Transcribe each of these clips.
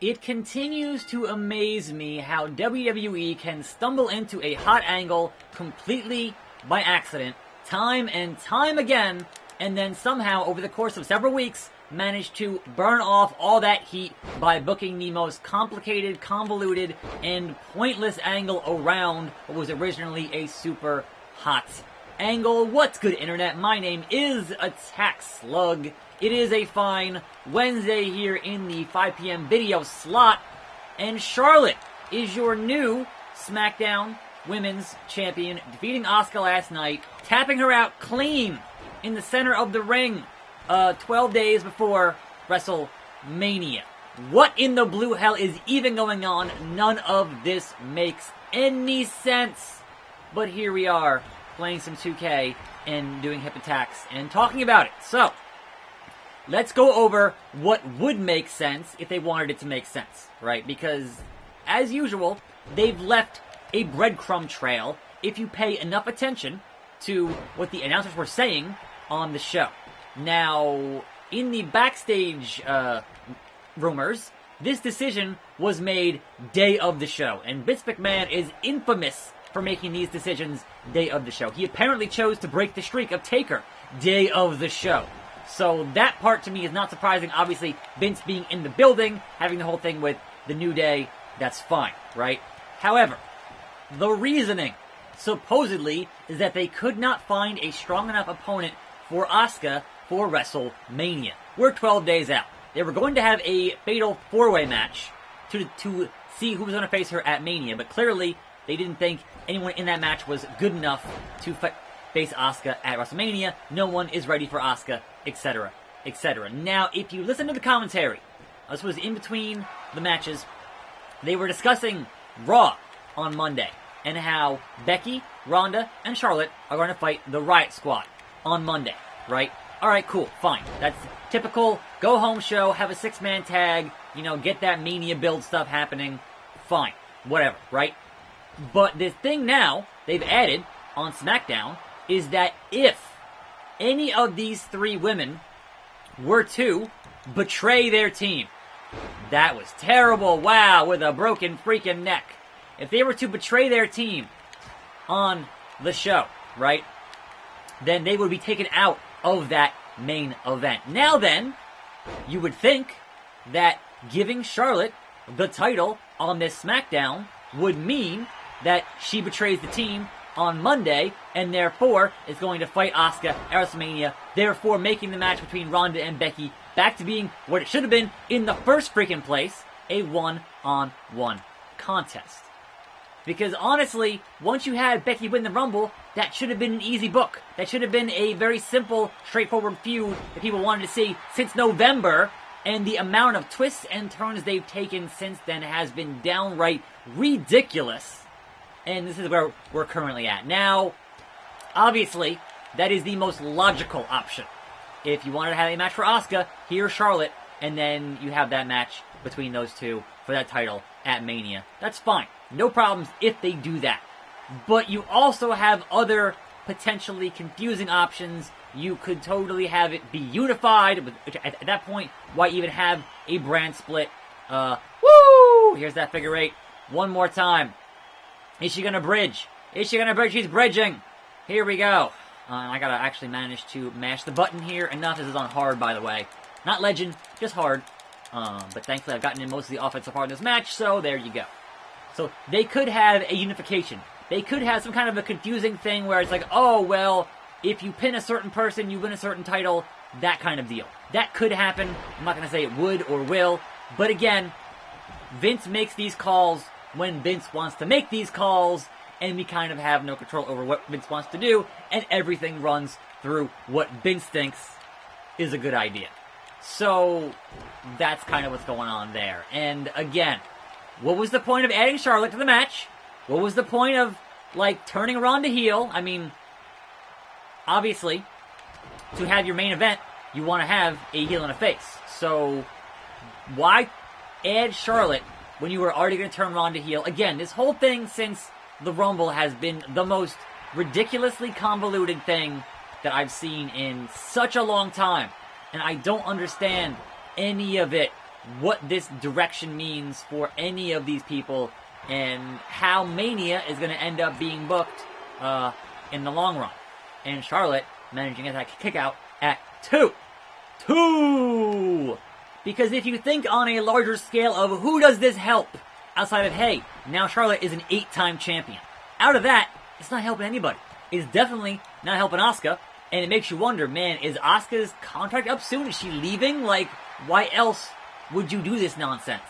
It continues to amaze me how WWE can stumble into a hot angle completely by accident, time and time again, and then somehow, over the course of several weeks, manage to burn off all that heat by booking the most complicated, convoluted, and pointless angle around what was originally a super hot angle. What's good, Internet? My name is Attack Slug. It is a fine Wednesday here in the 5 p.m. video slot, and Charlotte is your new SmackDown Women's Champion, defeating Asuka last night, tapping her out clean in the center of the ring 12 days before WrestleMania. What in the blue hell is even going on? None of this makes any sense. But here we are, playing some 2K and doing hip attacks and talking about it. So, let's go over what would make sense if they wanted it to make sense, right? Because, as usual, they've left a breadcrumb trail if you pay enough attention to what the announcers were saying on the show. Now, in the backstage rumors, this decision was made day of the show, and Vince McMahon is infamous for making these decisions day of the show. He apparently chose to break the streak of Taker day of the show. So that part to me is not surprising. Obviously, Vince being in the building, having the whole thing with the New Day, that's fine, right? However, the reasoning, supposedly, is that they could not find a strong enough opponent for Asuka for WrestleMania. We're 12 days out. They were going to have a fatal 4-way match to see who was going to face her at Mania, but clearly they didn't think anyone in that match was good enough to face Asuka at WrestleMania. No one is ready for Asuka, etc., etc. Now, if you listen to the commentary, this was in between the matches, they were discussing Raw on Monday and how Becky, Ronda, and Charlotte are going to fight the Riot Squad on Monday, right? Alright, cool, fine. That's typical go-home show, have a 6-man tag, get that Mania build stuff happening. Fine, whatever, right? But the thing now they've added on SmackDown is that if any of these 3 women were to betray their team, that was terrible, wow, with a broken freaking neck. If they were to betray their team on the show, right, then they would be taken out of that main event. Now then, you would think that giving Charlotte the title on this SmackDown would mean that she betrays the team on Monday, and therefore is going to fight Asuka at WrestleMania, therefore making the match between Ronda and Becky back to being what it should have been in the first freaking place, a one-on-one contest. Because honestly, once you had Becky win the Rumble, that should have been an easy book. That should have been a very simple, straightforward feud that people wanted to see since November, and the amount of twists and turns they've taken since then has been downright ridiculous. And this is where we're currently at. Now, obviously, that is the most logical option. If you wanted to have a match for Asuka, here's Charlotte, and then you have that match between those two for that title at Mania. That's fine. No problems if they do that. But you also have other potentially confusing options. You could totally have it be unified, which at that point, why even have a brand split? Woo! Here's that figure 8. One more time. Is she gonna bridge? Is she gonna bridge? She's bridging! Here we go. I gotta actually manage to mash the button here. Enough. This is on hard, by the way. Not legend, just hard. But thankfully I've gotten in most of the offensive part of this match, so there you go. So they could have a unification. They could have some kind of a confusing thing where it's like, oh, well, if you pin a certain person, you win a certain title, that kind of deal. That could happen. I'm not gonna say it would or will, but again, Vince makes these calls when Vince wants to make these calls, and we kind of have no control over what Vince wants to do, and everything runs through what Vince thinks is a good idea. So, that's kind of what's going on there. And again, what was the point of adding Charlotte to the match? What was the point of, turning Ronda heel? I mean, obviously, to have your main event, you want to have a heel and a face. So, why add Charlotte when you were already going to turn Ronda heel? Again, this whole thing since the Rumble has been the most ridiculously convoluted thing that I've seen in such a long time. And I don't understand any of it what this direction means for any of these people and how Mania is going to end up being booked in the long run. And Charlotte managing to kick out at 2. 2! Because if you think on a larger scale of who does this help, outside of, hey, now Charlotte is an 8-time champion. Out of that, it's not helping anybody. It's definitely not helping Asuka. And it makes you wonder, man, is Asuka's contract up soon? Is she leaving? Like, why else would you do this nonsense?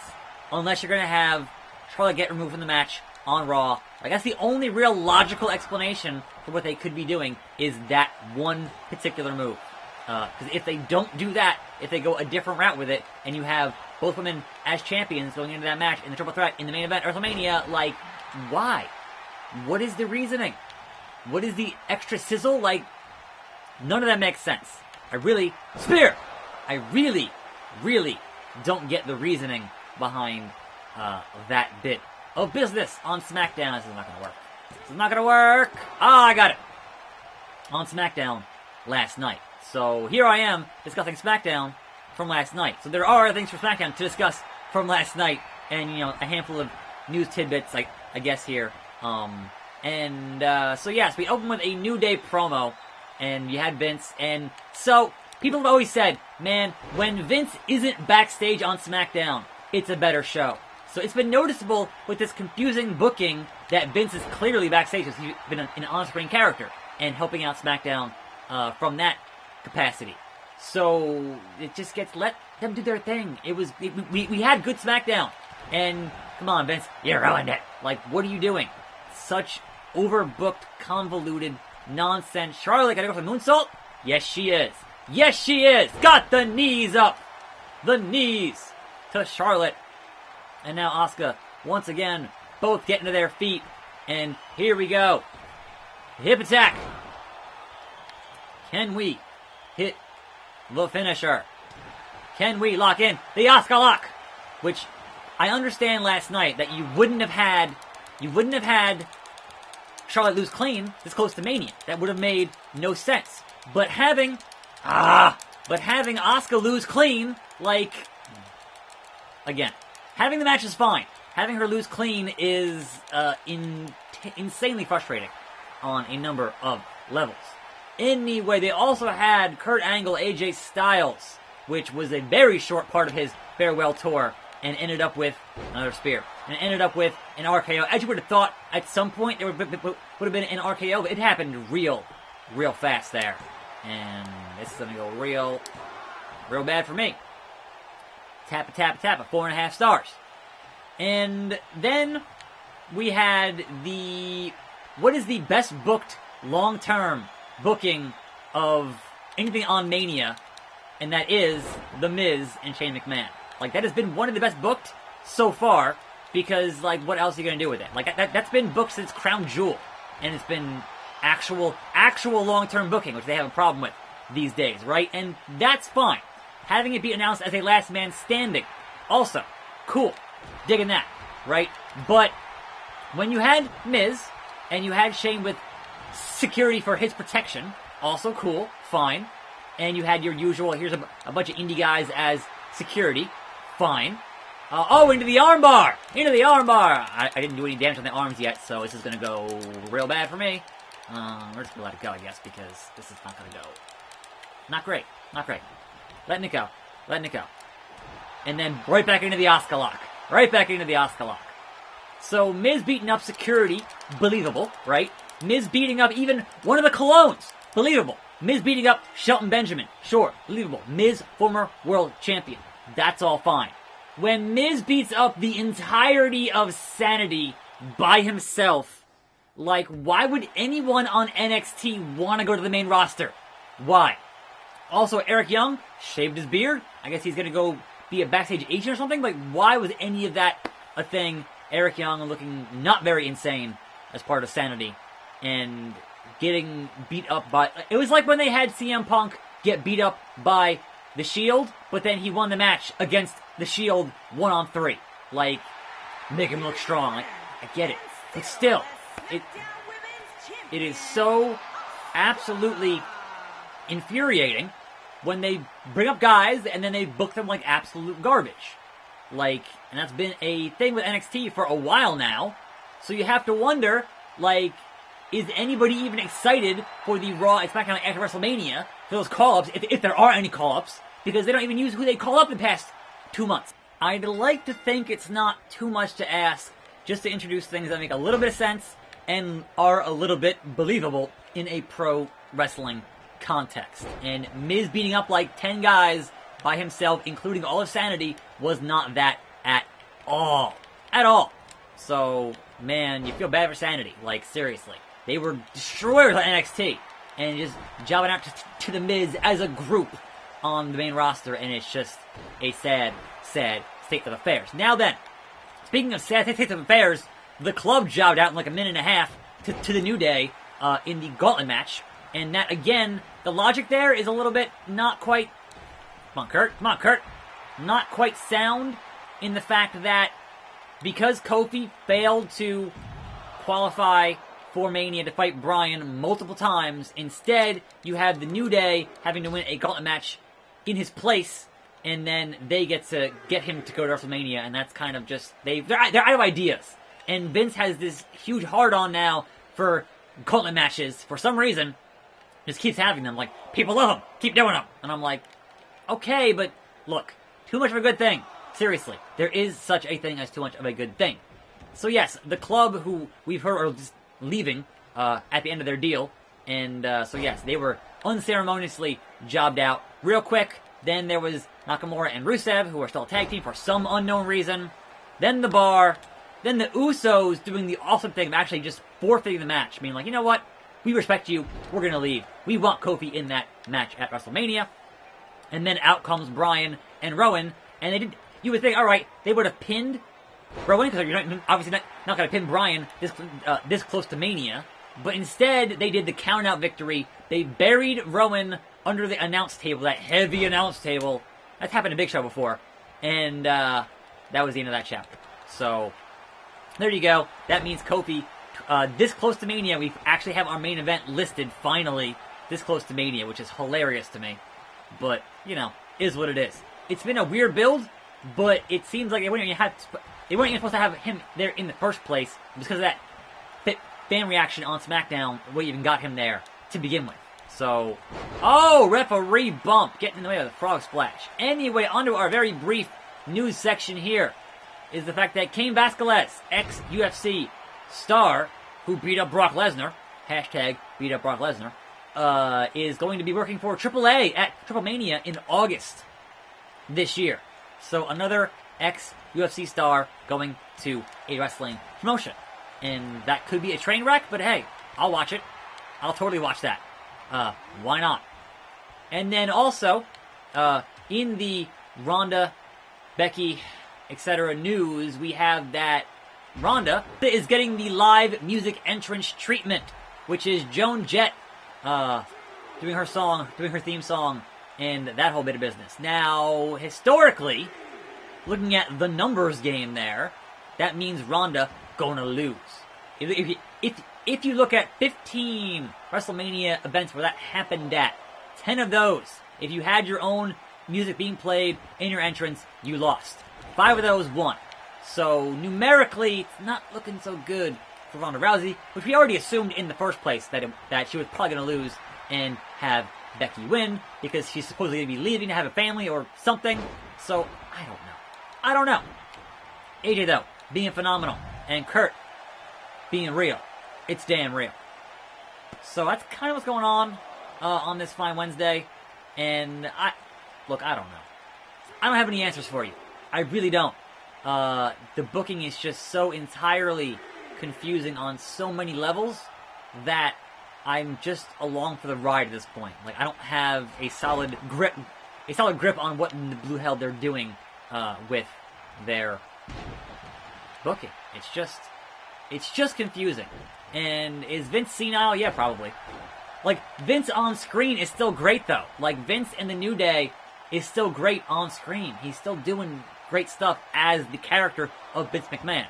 Unless you're going to have Charlotte get removed from the match on Raw. Like, that's the only real logical explanation for what they could be doing, is that one particular move. Because if they don't do that, if they go a different route with it, and you have both women as champions going into that match in the triple threat in the main event WrestleMania, like, why? What is the reasoning? What is the extra sizzle? Like, none of that makes sense. I really don't get the reasoning behind that bit of business on SmackDown. This is not going to work. This is not going to work. Ah, I got it. On SmackDown last night. So here I am discussing SmackDown from last night. So there are things for SmackDown to discuss from last night, and a handful of news tidbits, I guess here. So yes, we opened with a New Day promo, and you had Vince, and so people have always said, man, when Vince isn't backstage on SmackDown, it's a better show. So it's been noticeable with this confusing booking that Vince is clearly backstage, because he's been an on-screen character and helping out SmackDown from that capacity. So it just gets, let them do their thing. We had good SmackDown, and come on, Vince, you ruined it. Like, what are you doing? Such overbooked, convoluted nonsense. Charlotte gotta go for the moonsault? Yes, she is. Yes, she is. Got the knees up. The knees to Charlotte. And now Asuka, once again, both getting to their feet. And here we go. Hip attack. Can we hit the finisher? Can we lock in the Asuka lock? Which I understand last night that you wouldn't have had Charlotte lose clean this close to Mania. That would have made no sense. But having Asuka lose clean, like, again, having the match is fine. Having her lose clean is insanely frustrating on a number of levels. Anyway, they also had Kurt Angle, AJ Styles, which was a very short part of his farewell tour, and ended up with another spear. And ended up with an RKO. As you would have thought, at some point, there would have been an RKO, but it happened real fast there. And this is going to go real bad for me. Tap, 4.5 stars. And then we had what is the best booked long-term booking of anything on Mania, and that is The Miz and Shane McMahon. Like, that has been one of the best booked so far, because, like, what else are you going to do with it? Like, that's been booked since Crown Jewel, and it's been actual long-term booking, which they have a problem with these days, right? And that's fine. Having it be announced as a last man standing, also, cool. Digging that, right? But when you had Miz, and you had Shane with security for his protection, also cool, fine. And you had your usual, here's a bunch of indie guys as security, fine. Into the armbar! Into the armbar! I didn't do any damage on the arms yet, so this is going to go real bad for me. We're just going to let it go, I guess, because this is not going to go. Not great. Letting it go. And then right back into the Asuka lock. So Miz beating up security, believable, right? Miz beating up even one of the Colognes, believable. Miz beating up Shelton Benjamin, sure, believable. Miz, former world champion, that's all fine. When Miz beats up the entirety of Sanity by himself, like, why would anyone on NXT want to go to the main roster? Why? Also, Eric Young shaved his beard. I guess he's going to go be a backstage agent or something. Like, why was any of that a thing? Eric Young looking not very insane as part of Sanity, and getting beat up by... It was like when they had CM Punk get beat up by The Shield, but then he won the match against The Shield 1-on-3. Like, make him look strong. Like, I get it. But still, it is so absolutely infuriating when they bring up guys and then they book them like absolute garbage. Like, and that's been a thing with NXT for a while now. So you have to wonder, like, is anybody even excited for the Raw and SmackDown after WrestleMania for those call-ups, if there are any call-ups, because they don't even use who they call up in the past 2 months. I'd like to think it's not too much to ask just to introduce things that make a little bit of sense and are a little bit believable in a pro wrestling context. And Miz beating up like 10 guys by himself, including all of Sanity, was not that at all. At all. So, man, you feel bad for Sanity. Like, seriously. They were destroyers on NXT. And just jobbing out to the Miz as a group on the main roster. And it's just a sad, sad state of affairs. Now then, speaking of sad state of affairs, the club jobbed out in like a minute and a half to the New Day in the Gauntlet match. And that, again, the logic there is a little bit not quite... Come on, Kurt. Come on, Kurt. Not quite sound in the fact that because Kofi failed to qualify for Mania to fight Bryan multiple times, instead you have the New Day having to win a Gauntlet match in his place, and then they get him to go to WrestleMania, and that's kind of just... They're out of ideas. And Vince has this huge hard-on now for Gauntlet matches. For some reason, just keeps having them. Like, people love them. Keep doing them. And I'm like, okay, but look, too much of a good thing. Seriously, there is such a thing as too much of a good thing. So yes, the club who we've heard are just leaving at the end of their deal. And so yes, they were unceremoniously jobbed out real quick. Then there was Nakamura and Rusev, who are still a tag team for some unknown reason. Then the Bar. Then the Usos doing the awesome thing of actually just forfeiting the match. Being like, you know what? We respect you. We're going to leave. We want Kofi in that match at WrestleMania. And then out comes Bryan and Rowan. And they did. You would think, all right, they would have pinned Rowan, because you're obviously not going to pin Bryan this close to Mania. But instead, they did the count-out victory. They buried Rowan under the announce table, that heavy announce table. That's happened to Big Show before. And that was the end of that chapter. So, there you go. That means Kofi, this close to Mania, we actually have our main event listed, finally, this close to Mania, which is hilarious to me. But, you know, is what it is. It's been a weird build, but it seems like they weren't even supposed to have him there in the first place because of that fan reaction on SmackDown, what even got him there to begin with. So, oh, referee bump, getting in the way of the frog splash. Anyway, onto our very brief news section here is the fact that Cain Velasquez, ex-UFC star who beat up Brock Lesnar, hashtag beat up Brock Lesnar, is going to be working for AAA at Triple Mania in August this year. So another ex-UFC star going to a wrestling promotion. And that could be a train wreck, but hey, I'll watch it. I'll totally watch that. Why not? And then also, in the Ronda, Becky, etc. news, we have that Ronda is getting the live music entrance treatment, which is Joan Jett doing her theme song, and that whole bit of business. Now, historically, looking at the numbers game there, that means Ronda gonna lose. If you look at 15 WrestleMania events where that happened at, 10 of those, if you had your own music being played in your entrance, you lost. 5 of those won. So numerically, it's not looking so good for Ronda Rousey, which we already assumed in the first place that she was probably going to lose and have Becky win because she's supposedly going to be leaving to have a family or something. So I don't know. AJ though, being phenomenal, and Kurt being real. It's damn real. So that's kind of what's going on this fine Wednesday. And I don't know. I don't have any answers for you. I really don't. The booking is just so entirely confusing on so many levels that I'm just along for the ride at this point. Like, I don't have a solid grip on what in the blue hell they're doing with their booking. It's just confusing. And is Vince senile? Yeah, probably. Like, Vince on screen is still great, though. Like, Vince in the New Day is still great on screen. He's still doing great stuff as the character of Vince McMahon.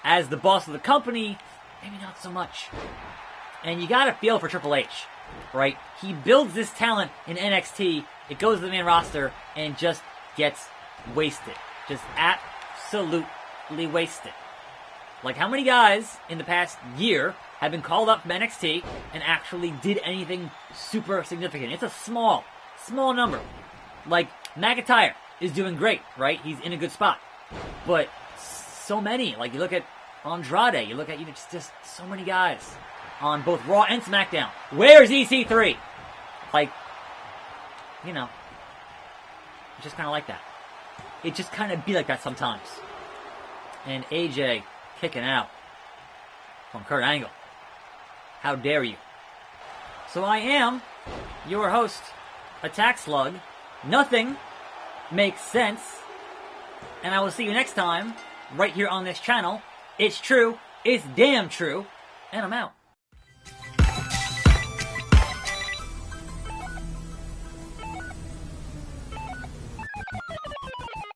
As the boss of the company, maybe not so much. And you gotta feel for Triple H, right? He builds this talent in NXT, it goes to the main roster, and just gets wasted. Just absolutely wasted. Like, how many guys in the past year have been called up from NXT and actually did anything super significant? It's a small number. Like, McIntyre is doing great, right? He's in a good spot. But so many. Like, you look at Andrade, you look at, just so many guys on both Raw and SmackDown. Where's EC3? Like, it's just kind of like that. It just kind of be like that sometimes. And AJ kicking out from Kurt Angle. How dare you? So I am your host, Attack Slug. Nothing makes sense. And I will see you next time, right here on this channel. It's true. It's damn true. And I'm out.